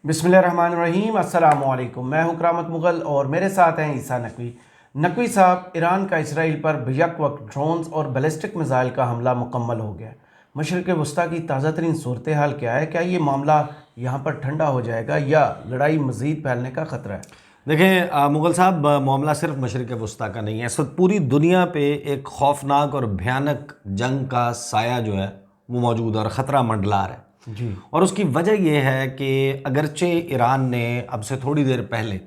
बिस्मिल्लाहिर्रहमानिर्रहीम, अस्सलामुअलैकुम। मैं हूं करामत मुग़ल और मेरे साथ हैं ईसा नकवी। नकवी साहब, ईरान का इसराइल पर बेशक वक्त ड्रोन्स और बैलिस्टिक मिसाइल का हमला मुकम्मल हो गया। मशरिक़ वस्ता की ताज़ा तरीन सूरत हाल क्या है? क्या ये मामला यहाँ पर ठंडा हो जाएगा या लड़ाई मज़ीद फैलने का ख़तरा है? देखें मुग़ल साहब, मामला सिर्फ मशरिक़ वस्ता का नहीं है। इस वक्त पूरी दुनिया पे एक खौफनाक और भयानक जंग का साया जो है वो मौजूद है और ख़तरा मंडला रहा है जी। और उसकी वजह यह है कि अगरचे ईरान ने अब से थोड़ी देर पहले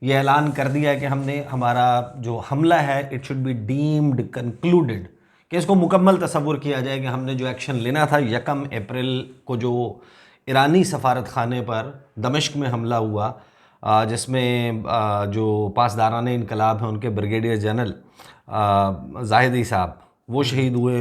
ये ऐलान कर दिया है कि हमने हमारा जो हमला है it should be deemed concluded, कि इसको मुकम्मल तसव्वुर किया जाए कि हमने जो एक्शन लेना था 1 अप्रैल को जो ईरानी सफारत खाने पर दमिश्क में हमला हुआ, जिसमें जो पासदारान इनकलाब हैं उनके ब्रिगेडियर जनरल जाहिदी साहब वो शहीद हुए,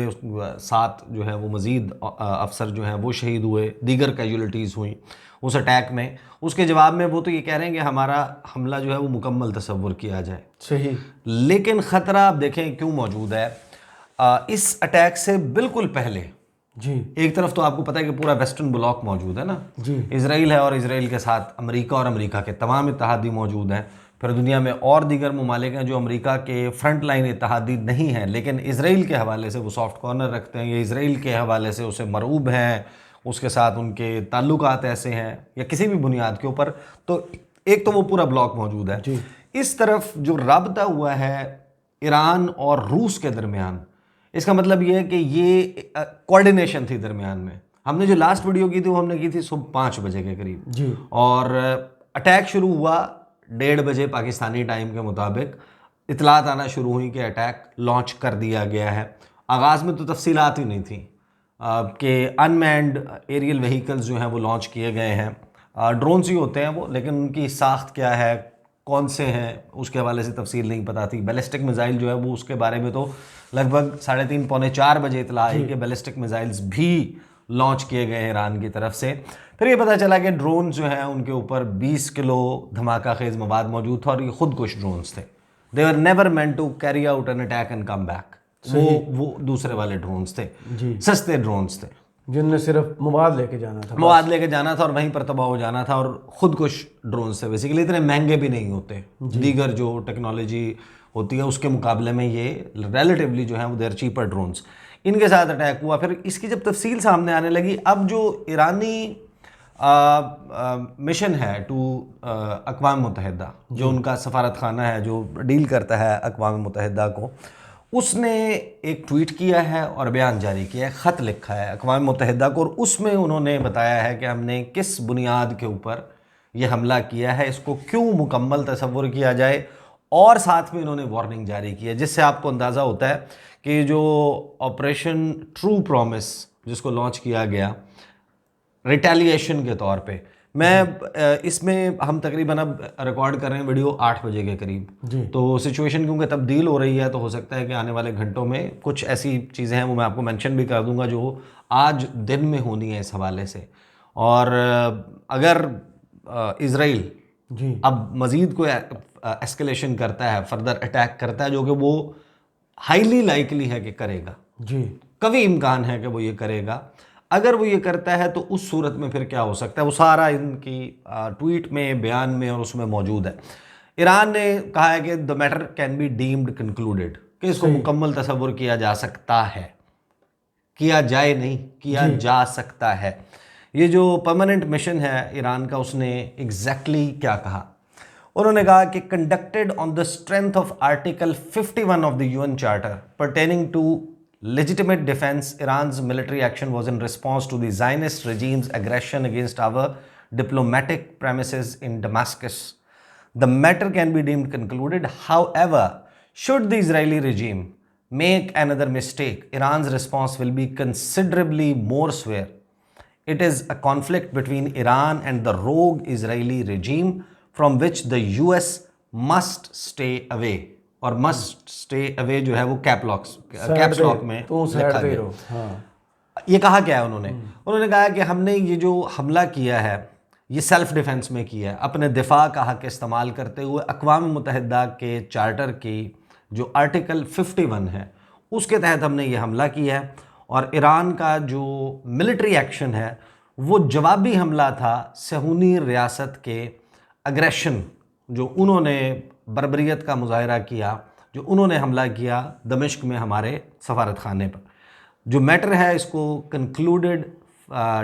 7 जो है वो मज़ीद अफसर जो हैं वो शहीद हुए, दीगर कैजुअलिटीज़ हुई उस अटैक में। उसके जवाब में वो तो ये कह रहे हैं कि हमारा हमला जो है वो मुकम्मल तसव्वुर किया जाए। सही। लेकिन ख़तरा आप देखें क्यों मौजूद है। इस अटैक से बिल्कुल पहले जी। एक तरफ तो आपको पता है कि पूरा वेस्टर्न ब्लॉक मौजूद है ना, जी। इसराइल है और इसराइल के साथ अमेरिका और अमेरिका के तमाम इत्तहादी मौजूद हैं। फिर दुनिया में और दीगर ममालिक हैं जो अमेरिका के फ्रंट लाइन इत्तहादी नहीं हैं लेकिन इसराइल के हवाले से वो सॉफ्ट कॉर्नर रखते हैं या इसराइल के हवाले से उसे मरऊब हैं, उसके साथ उनके ताल्लुकात ऐसे हैं या किसी भी बुनियाद के ऊपर। तो एक तो वो पूरा ब्लॉक मौजूद है। जी। इस तरफ जो राबता हुआ है ईरान और रूस के दरमियान, इसका मतलब ये है कि ये कोऑर्डिनेशन थी दरमियान में। हमने जो लास्ट वीडियो की थी वो हमने की थी सुबह 5 बजे के करीब जी। और अटैक शुरू हुआ 1:30 बजे पाकिस्तानी टाइम के मुताबिक। इतलात आना शुरू हुई कि अटैक लॉन्च कर दिया गया है। आगाज़ में तो तफसीलात ही नहीं थी कि अनमैन्ड एरियल व्हीकल्स जो हैं वो लॉन्च किए गए हैं। ड्रोन्स ही होते हैं वो, लेकिन उनकी साख्त क्या है, कौन से हैं, उसके हवाले से तफसील नहीं पता थी। बैलिस्टिक मिसाइल जो है वो उसके बारे में तो लगभग 3:30 पौने 4 बजे इतला आई कि बैलिस्टिक मिसाइल्स भी लॉन्च किए गए हैं ईरान की तरफ से। फिर ये पता चला कि ड्रोन जो हैं उनके ऊपर 20 किलो धमाका खेज मवाद मौजूद था और ये खुद कुछ ड्रोन्स थे। They were never meant to carry out an attack and come back. वो दूसरे वाले ड्रोन्स थे, सस्ते ड्रोन्स थे जिनने सिर्फ मवाद लेके जाना था, मवाद लेके जाना था और वहीं पर तबाह हो जाना था। और ख़ुद कुछ ड्रोन्स थे, बेसिकली इतने महंगे भी नहीं होते दीगर जो टेक्नोलॉजी होती है उसके मुकाबले में। ये रिलेटिवली जो है वो देर चीपर ड्रोन्स। इनके साथ अटैक हुआ। फिर इसकी जब तफसील सामने आने लगी, अब जो ईरानी मिशन है टू अक़वाम मुत्तहिदा, जो उनका सफारत खाना है जो डील करता है अक़वाम मुत्तहिदा को, उसने एक ट्वीट किया है और बयान जारी किया है, ख़त लिखा है अक़वाम मुत्तहिदा को और उसमें उन्होंने बताया है कि हमने किस बुनियाद के ऊपर ये हमला किया है, इसको क्यों मुकम्मल तसव्वुर किया जाए। और साथ में इन्होंने वार्निंग जारी की है, जिससे आपको अंदाज़ा होता है कि जो ऑपरेशन ट्रू प्रॉमिस जिसको लॉन्च किया गया रिटेलिएशन के तौर पे, मैं इसमें हम तकरीबन अब रिकॉर्ड कर रहे हैं वीडियो 8 बजे के करीब। तो सिचुएशन क्योंकि तब्दील हो रही है तो हो सकता है कि आने वाले घंटों में कुछ ऐसी चीज़ें हैं वो मैं आपको मेंशन भी कर दूंगा जो आज दिन में होनी है इस हवाले से। और अगर इज़राइल अब मज़ीद कोई एस्केलेशन करता है, फर्दर अटैक करता है, जो कि वो हाईली लाइकली है कि करेगा, जी, कभी इम्कान है कि वो ये करेगा, अगर वो ये करता है तो उस सूरत में फिर क्या हो सकता है वो सारा इनकी ट्वीट में, बयान में और उसमें मौजूद है। ईरान ने कहा है कि the matter can be deemed concluded, कि इसको मुकम्मल तसव्वुर किया जा सकता है, किया जाए नहीं, किया जा सकता है। ये जो परमानेंट मिशन है ईरान का, उसने एग्जैक्टली क्या कहा? उन्होंने कहा कि conducted on the strength of article 51 of the UN charter pertaining to legitimate defense, Iran's military action was in response to the Zionist regime's aggression against our diplomatic premises in Damascus. The matter can be deemed concluded. However, should the Israeli regime make another mistake, Iran's response will be considerably more severe. It is a conflict between Iran and the rogue Israeli regime from which the US must stay away. और must stay away जो है वो caps lock में लिखा गया। हाँ। ये कहा क्या है उन्होंने कहा कि हमने ये जो हमला किया है ये सेल्फ डिफेंस में किया है, अपने दिफा का हक इस्तेमाल करते हुए अक़वाम मुत्तहिदा के चार्टर की जो आर्टिकल 51 है उसके तहत हमने ये हमला किया है। और ईरान का जो मिलिट्री एक्शन है वो जवाबी हमला था सहूनी रियासत के अग्रेशन, जो उन्होंने बर्बरियत का मुजाहरा किया, जो उन्होंने हमला किया दमिश्क में हमारे सफारत खाने पर। जो मैटर है इसको कंक्लूडेड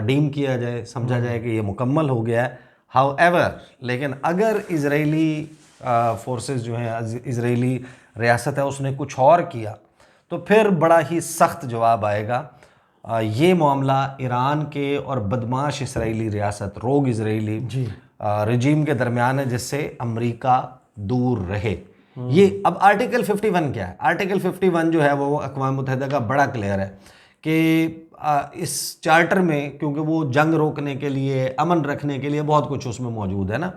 डीम किया जाए, समझा जाए कि ये मुकम्मल हो गया है। हाउएवर, लेकिन अगर इजरायली फोर्सेस जो हैं, इजरायली रियासत है, उसने कुछ और किया तो फिर बड़ा ही सख्त जवाब आएगा। ये मामला ईरान के और बदमाश इसराइली रियासत, रोग इसराइली रजीम के दरमियान है, जिससे अमेरिका दूर रहे। ये अब आर्टिकल 51 क्या है? आर्टिकल 51 जो है वो अक़वाम मुत्तहिदा का बड़ा क्लियर है कि इस चार्टर में, क्योंकि वो जंग रोकने के लिए, अमन रखने के लिए बहुत कुछ उसमें मौजूद है ना,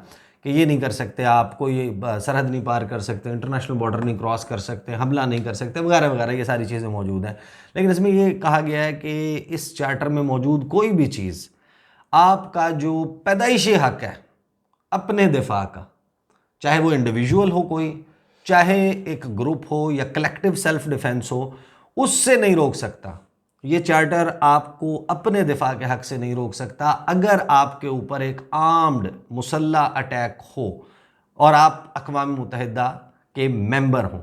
कि ये नहीं कर सकते आप, कोई सरहद नहीं पार कर सकते, इंटरनेशनल बॉर्डर नहीं क्रॉस कर सकते, हमला नहीं कर सकते, वगैरह वगैरह, ये सारी चीज़ें मौजूद हैं। लेकिन इसमें ये कहा गया है कि इस चार्टर में मौजूद कोई भी चीज़ आपका जो पैदाइशी हक है अपने दिफा का, चाहे वो इंडिविजुअल हो कोई, चाहे एक ग्रुप हो या कलेक्टिव सेल्फ डिफेंस हो, उससे नहीं रोक सकता। ये चार्टर आपको अपने दिफा के हक से नहीं रोक सकता अगर आपके ऊपर एक आर्म्ड मुसल्ला अटैक हो और आप अक़वाम मुत्तहिदा के मेंबर हों।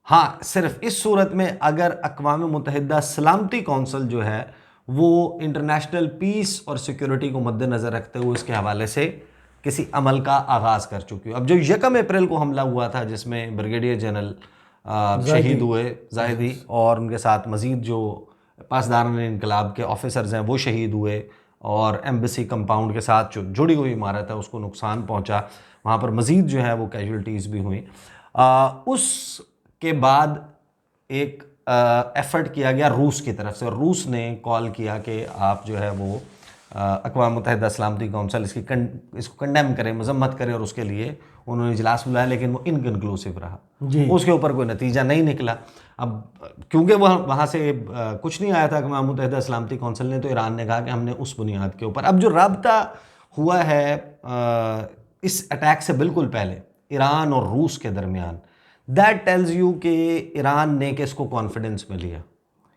हाँ, सिर्फ इस सूरत में अगर अक़वाम मुत्तहिदा सलामती कौंसिल जो है वो इंटरनेशनल पीस और सिक्योरिटी को मद्देनज़र रखते हुए इसके हवाले से किसी अमल का आगाज़ कर चुकी हो। अब जो 1 अप्रैल को हमला हुआ था, जिसमें ब्रिगेडियर जनरल शहीद हुए, ज़ाहिदी, और उनके साथ मज़ीद जो पासदारान इनकलाब के ऑफिसर्स हैं वो शहीद हुए, और एम्बेसी कंपाउंड के साथ जो जुड़ी हुई इमारत है उसको नुकसान पहुंचा, वहाँ पर मज़ीद जो है वो कैजुअल्टीज़ भी हुई। उसके बाद एक एफ़र्ट किया गया रूस की तरफ से, और रूस ने कॉल किया कि आप जो है वो अक़वाम मुत्तहिदा सलामती कौंसिल इसको कंडेम करें, मजम्मत करें, और उसके लिए उन्होंने इजलास बुलाया, लेकिन वो इनकन्क्लूसिव रहा, उसके ऊपर कोई नतीजा नहीं निकला। अब क्योंकि वहाँ से कुछ नहीं आया था अक़वाम मुत्तहिदा सलामती कौंसिल ने, तो ईरान ने कहा कि हमने उस बुनियाद के ऊपर, अब जो राब्ता हुआ है इस अटैक से बिल्कुल पहले ईरान और रूस के दरमियान, दैट टेल्स यू कि ईरान ने किसको कॉन्फिडेंस में लिया।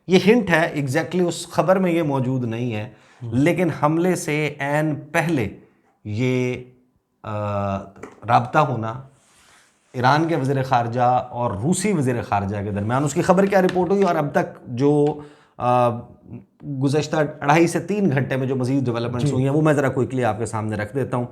ये हिंट है, एग्जैक्टली उस खबर में ये मौजूद नहीं है, लेकिन हमले से ऐन पहले ये राब्ता होना ईरान के वज़ीर ख़ारजा और रूसी वज़ीर ख़ारजा के दरमियान, उसकी खबर क्या रिपोर्ट हुई और अब तक जो गुज़श्ता 2.5 से 3 घंटे में जो मज़ीद डेवलपमेंट्स हुई हैं वो मैं ज़रा क्विकली आपके सामने रख देता हूँ।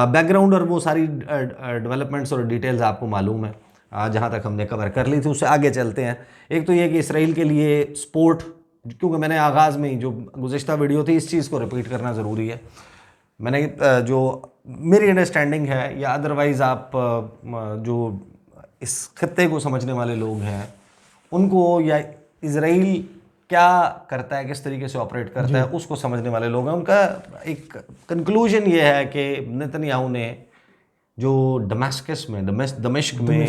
बैकग्राउंड और वो सारी डेवलपमेंट्स और डिटेल्स आपको मालूम है, जहाँ तक हमने कवर कर ली थी, उससे आगे चलते हैं। एक तो ये कि इसराइल के लिए स्पोर्ट, क्योंकि मैंने आगाज़ में ही जो गुज़श्ता वीडियो थी इस चीज़ को रिपीट करना ज़रूरी है। मैंने जो मेरी अंडरस्टैंडिंग है, या अदरवाइज़ आप जो इस खत्ते को समझने वाले लोग हैं उनको, या इसराइल क्या करता है, किस तरीके से ऑपरेट करता है, उसको समझने वाले लोग हैं, उनका एक कंक्लूजन ये है कि नेतन्याहू ने जो दमिश्क में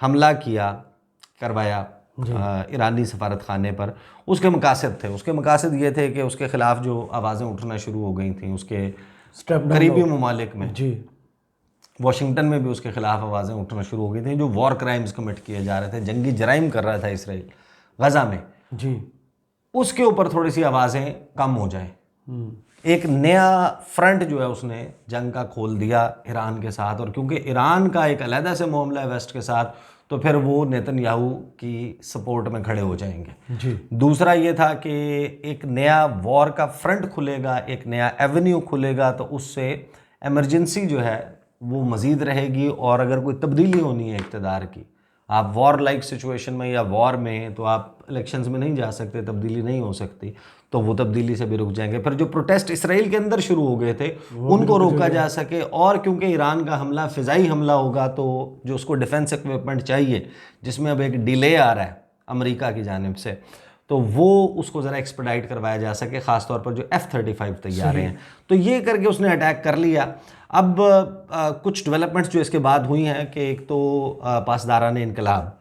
हमला करवाया ईरानी सफारत खाने पर, उसके मकासद थे। उसके मकासद ये थे कि उसके ख़िलाफ़ जो आवाज़ें उठना शुरू हो गई थी उसके करीबी ममालिक में, वाशिंगटन में भी उसके ख़िलाफ़ आवाज़ें उठना शुरू हो गई थी, जो वॉर क्राइम्स कमिट किए जा रहे थे, जंगी जराइम कर रहा था इसराइल गज़ा में, उसके ऊपर थोड़ी सी आवाज़ें कम हो जाएं। एक नया फ्रंट जो है उसने जंग का खोल दिया ईरान के साथ, और क्योंकि ईरान का एक अलहदा से मामला है वेस्ट के साथ, तो फिर वो नेतन्याहू की सपोर्ट में खड़े हो जाएंगे। दूसरा ये था कि एक नया वॉर का फ्रंट खुलेगा, एक नया एवेन्यू खुलेगा, तो उससे एमरजेंसी जो है वो मज़ीद रहेगी, और अगर कोई तब्दीली होनी है इक़्तिदार की, आप वॉर लाइक सिचुएशन में या वॉर में, तो आप इलेक्शंस में नहीं जा सकते, तब्दीली नहीं हो सकती, तो वो तब्दीली से भी रुक जाएंगे। फिर जो प्रोटेस्ट इसराइल के अंदर शुरू हो गए थे उनको रोका जा सके, और क्योंकि ईरान का हमला फ़िज़ाई हमला होगा, तो जो उसको डिफेंस इक्विपमेंट चाहिए, जिसमें अब एक डिले आ रहा है अमेरिका की जानिब से, तो वो उसको ज़रा एक्सपेडाइट करवाया जा सके, ख़ास तौर पर जो F-35 तैयार हैं। तो ये करके उसने अटैक कर लिया। अब कुछ डेवलपमेंट्स जो इसके बाद हुई हैं कि एक तो पासदारान इनकलाब,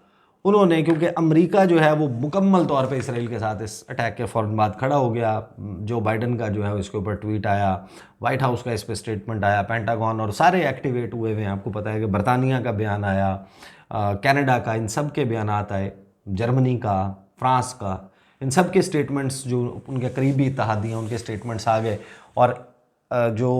उन्होंने, क्योंकि अमेरिका जो है वो मुकम्मल तौर पे इसराइल के साथ इस अटैक के फ़ौरन बाद खड़ा हो गया। जो बाइडन का जो है इसके ऊपर ट्वीट आया, वाइट हाउस का इस पर स्टेटमेंट आया, पेंटागन और सारे एक्टिवेट हुए हुए हैं। आपको पता है कि बरतानिया का बयान आया, कनाडा का, इन सब के बयान आए, जर्मनी का, फ्रांस का, इन सब के स्टेटमेंट्स, जो उनके करीबी इत्तेहादी हैं उनके स्टेटमेंट्स आ गए, और जो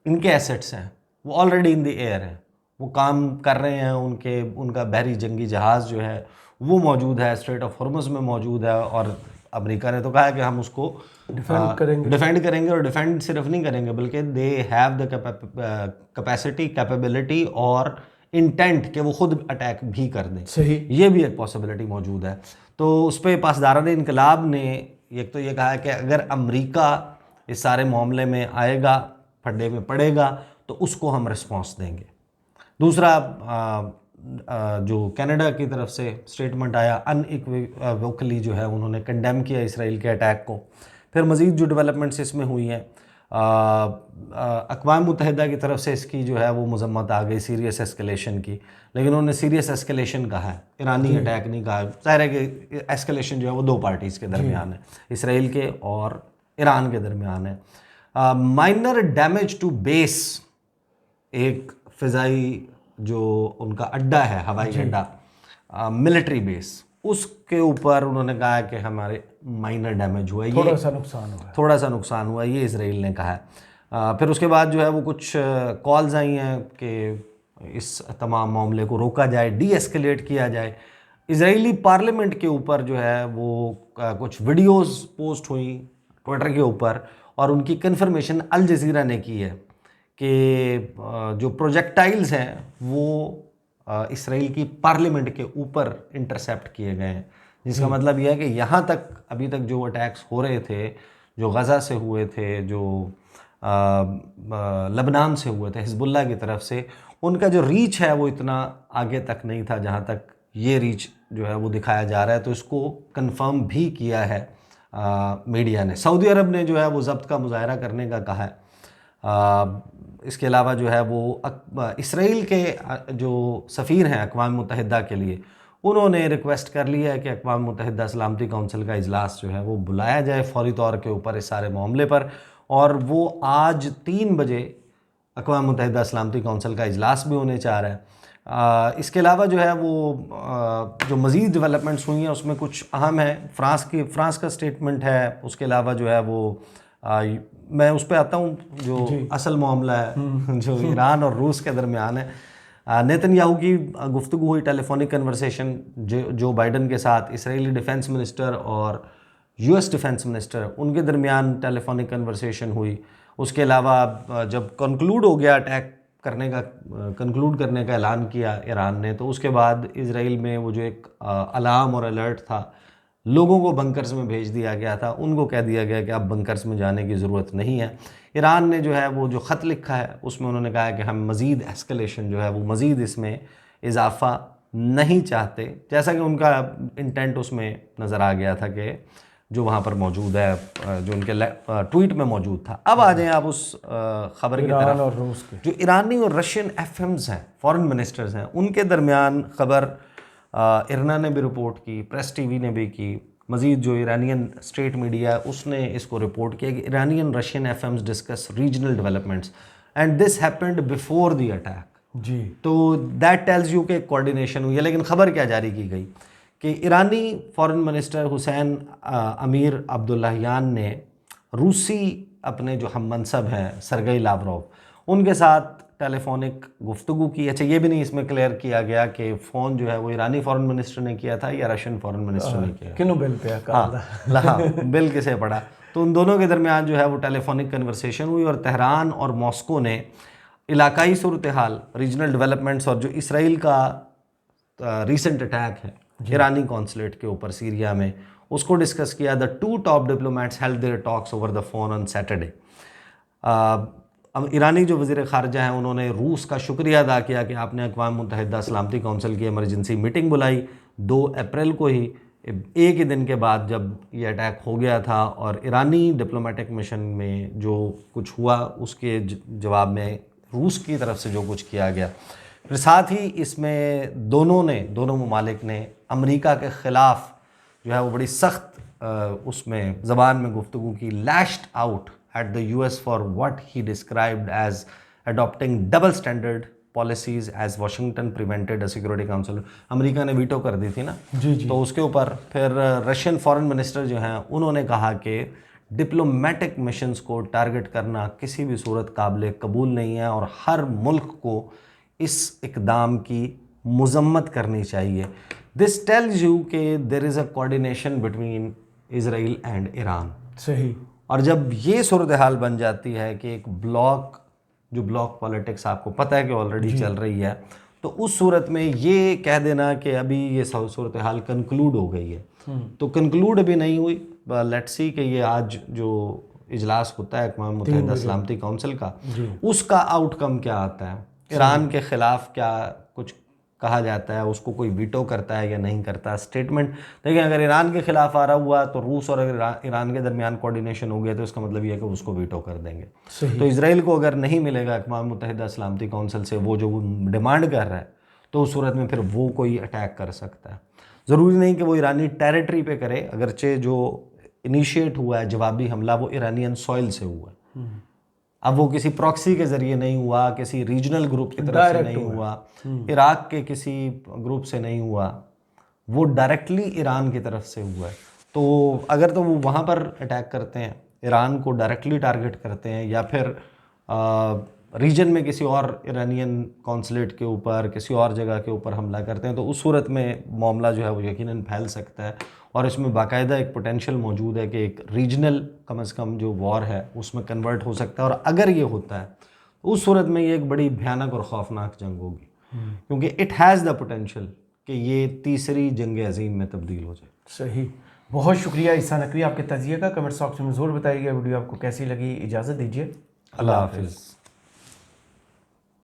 इनके एसेट्स हैं वो ऑलरेडी इन द एयर हैं, वो काम कर रहे हैं, उनका बहरी जंगी जहाज़ जो है वो मौजूद है, स्ट्रेट ऑफ हॉर्मुज़ में मौजूद है, और अमेरिका ने तो कहा है कि हम उसको डिफेंड करेंगे और डिफेंड सिर्फ नहीं करेंगे बल्कि they have the capacity, capability और इंटेंट कि वो खुद अटैक भी कर दें। सही, ये भी एक पॉसिबिलिटी मौजूद है। तो उस पर पासदारान इनकलाब ने एक तो ये कहा है कि अगर अमेरिका इस सारे मामले में आएगा, फड्डे में पड़ेगा, तो उसको हम रिस्पॉन्स देंगे। दूसरा जो कनाडा की तरफ से स्टेटमेंट आया, अनइक्विवोकली जो है उन्होंने कंडेम किया इसराइल के अटैक को। फिर मज़ीद जो डेवलपमेंट्स इसमें हुई हैं, अक़वाम मुत्तहिदा की तरफ से इसकी जो है वो मज़म्मत आ गई सीरियस एस्केलेशन की, लेकिन उन्होंने सीरियस एस्केलेशन कहा है, ईरानी अटैक नहीं कहा। ज़ाहिर है कि एस्केलेशन जो है वो दो पार्टीज़ के दरमियान है, इसराइल के और ईरान के दरमियान है। माइनर डैमेज टू बेस, एक फ़िज़ाई जो उनका अड्डा है, हवाई अड्डा, मिलिट्री बेस, उसके ऊपर उन्होंने कहा है कि हमारे माइनर डैमेज हुआ है, थोड़ा सा नुकसान हुआ, ये इसराइल ने कहा है। फिर उसके बाद जो है वो कुछ कॉल्स आई हैं कि इस तमाम मामले को रोका जाए, डी एस्केलेट किया जाए। इजरायली पार्लियामेंट के ऊपर जो है वो कुछ वीडियोस पोस्ट हुई ट्विटर के ऊपर, और उनकी कन्फर्मेशन अल जज़ीरा ने की है कि जो प्रोजेक्टाइल्स हैं वो इसराइल की पार्लियामेंट के ऊपर इंटरसेप्ट किए गए हैं, जिसका मतलब यह है कि यहाँ तक अभी तक जो अटैक्स हो रहे थे, जो गज़ा से हुए थे, जो लबनान से हुए थे हिजबुल्लाह की तरफ से, उनका जो रीच है वो इतना आगे तक नहीं था जहाँ तक ये रीच जो है वो दिखाया जा रहा है। तो इसको कंफर्म भी किया है मीडिया ने। सऊदी अरब ने जो है वो ज़ब्त का मुजाहरा करने का कहा है। इसके अलावा जो है वो इसराइल के जो सफ़ीर हैं अक़वाम मुत्तहिदा के लिए, उन्होंने रिक्वेस्ट कर लिया है कि अक़वाम मुत्तहिदा सलामती कौंसिल का इजलास जो है वो बुलाया जाए फौरी तौर के ऊपर इस सारे मामले पर, और वो आज 3 बजे अक़वाम मुत्तहिदा सलामती कौंसिल का इजलास भी होने जा रहा है। इसके अलावा जो है वो जो मज़ीद डेवलपमेंट्स हुई हैं उसमें कुछ अहम है। फ्रांस का स्टेटमेंट है, उसके अलावा जो है वो मैं उस पर आता हूँ जो असल मामला है जो ईरान और रूस के दरमियान है। नेतन्याहू की गुफ्तगू हुई, टेलीफोनिक कन्वर्सेशन जो बाइडन के साथ, इसराइली डिफेंस मिनिस्टर और यूएस डिफेंस मिनिस्टर, उनके दरमियान टेलीफोनिक कन्वर्सेशन हुई। उसके अलावा जब कंक्लूड हो गया अटैक कंक्लूड करने का ऐलान किया ईरान ने, तो उसके बाद इसराइल में वो जो एक अलार्म और अलर्ट था, लोगों को बंकर्स में भेज दिया गया था, उनको कह दिया गया कि अब बंकर्स में जाने की ज़रूरत नहीं है। ईरान ने जो है वो जो ख़त लिखा है उसमें उन्होंने कहा है कि हम मज़ीद एस्केलेशन जो है वो मज़ीद इसमें इजाफ़ा नहीं चाहते, जैसा कि उनका इंटेंट उसमें नज़र आ गया था कि जो वहाँ पर मौजूद है, जो उनके ट्वीट में मौजूद था। अब आ जाएं आप उस ख़बर की तरफ, और रूस के जो ईरानी और रशियन एफएम्स हैं, फॉरेन मिनिस्टर्स हैं, उनके दरमियान ख़बर इरना ने भी रिपोर्ट की, प्रेस टीवी ने भी की, मज़ीद जो ईरानियन स्टेट मीडिया है उसने इसको रिपोर्ट किया कि Iranian Russian FMs discuss regional developments and this happened before the attack. जी, तो दैट टेल्स यू कि कोऑर्डिनेशन हुई है। लेकिन ख़बर क्या जारी की गई कि ईरानी फॉरेन मिनिस्टर हुसैन अमीर अब्दुल्लाहियान ने रूसी अपने जो हम मनसब हैं सरगई लावरोव, उनके साथ टेलीफोनिक गुफ्तगू की। अच्छा, ये भी नहीं इसमें क्लियर किया गया कि फ़ोन जो है वो ईरानी फॉरेन मिनिस्टर ने किया था या रशियन फॉरेन मिनिस्टर ने किया। किनो बिल पे हाँ, बिल किसे पड़ा। तो उन दोनों के दरमियान जो है वो टेलीफोनिक कन्वर्सेशन हुई, और तेहरान और मॉस्को ने इलाकाई सूरत हाल, रीजनल डेवलपमेंट्स और जो इसराइल का रीसेंट अटैक है ईरानी कॉन्सुलेट के ऊपर सीरिया में, उसको डिस्कस किया। The two top diplomats held there talks over the phone on Saturday. अब ईरानी जो वज़ीर ख़ारजा हैं उन्होंने रूस का शुक्रिया अदा किया कि आपने अक़वाम मुत्तहिदा सलामती कौंसिल की इमरजेंसी मीटिंग बुलाई 2 अप्रैल को ही, एक ही दिन के बाद जब ये अटैक हो गया था, और ईरानी डिप्लोमेटिक मिशन में जो कुछ हुआ उसके जवाब में रूस की तरफ से जो कुछ किया गया। फिर साथ ही इसमें दोनों ममालिक ने अमेरिका के ख़िलाफ़ जो है वो बड़ी सख्त उसमें ज़बान में गुफ्तगू की, lashed out at the US for what he described as adopting double standard policies as Washington prevented a Security Council। America ने वीटो कर दी थी ना, जी। तो उसके ऊपर फिर रशियन फॉरेन मिनिस्टर जो हैं उन्होंने कहा कि डिप्लोमेटिक मिशंस को टारगेट करना किसी भी सूरत काबिल कबूल नहीं है और हर मुल्क को इस इकदाम की मजम्मत करनी चाहिए। दिस टेल्स यू कि there is a coordination between Israel and Iran. सही। और जब ये सूरत हाल बन जाती है कि एक ब्लॉक, जो ब्लॉक पॉलिटिक्स आपको पता है कि ऑलरेडी चल रही है, तो उस सूरत में ये कह देना कि अभी ये सूरत हाल कंक्लूड हो गई है, तो कंक्लूड अभी नहीं हुई। लेट्स सी कि ये आज जो इजलास होता है अक़वाम मुत्तहिदा सलामती काउंसिल का, उसका आउटकम क्या आता है, ईरान के ख़िलाफ़ क्या कुछ कहा जाता है, उसको कोई वीटो करता है या नहीं करता। स्टेटमेंट देखिए, अगर ईरान के खिलाफ आ रहा हुआ तो रूस और अगर ईरान के दरमियान कोऑर्डिनेशन हो गया तो इसका मतलब ये है कि उसको वीटो कर देंगे। तो इसराइल को अगर नहीं मिलेगा अक़वाम मुत्तहिदा सलामती काउंसिल से वो जो डिमांड कर रहा है, तो उस सूरत में फिर वो कोई अटैक कर सकता है। ज़रूरी नहीं कि वो ईरानी टेरिटरी पे करे, अगरचे जो इनिशिएट हुआ है जवाबी हमला वो ईरानियन सॉइल से हुआ है। अब वो किसी प्रॉक्सी के ज़रिए नहीं हुआ, किसी रीजनल ग्रुप की तरफ से नहीं हुआ, इराक के किसी ग्रुप से नहीं हुआ, वो डायरेक्टली ईरान की तरफ से हुआ है। तो अगर तो वो वहाँ पर अटैक करते हैं, ईरान को डायरेक्टली टारगेट करते हैं, या फिर रीजन में किसी और ईरानियन कॉन्सुलेट के ऊपर, किसी और जगह के ऊपर हमला करते हैं, तो उस सूरत में मामला जो है वो यकीनन फैल सकता है। और इसमें बाकायदा एक पोटेंशियल मौजूद है कि एक रीजनल कम से कम जो वॉर है उसमें कन्वर्ट हो सकता है। और अगर ये होता है तो उस सूरत में ये एक बड़ी भयानक और ख़ौफनाक जंग होगी, क्योंकि इट हैज़ द पोटेंशियल कि ये तीसरी जंग अज़ीम में तब्दील हो जाए। सही। बहुत शुक्रिया ईसा नकवी आपके तजिए का। कमेंट्स बॉक्स में ज़रूर बताइएगा वीडियो आपको कैसी लगी। इजाज़त दीजिए। अल्लाह हाफ़िज़।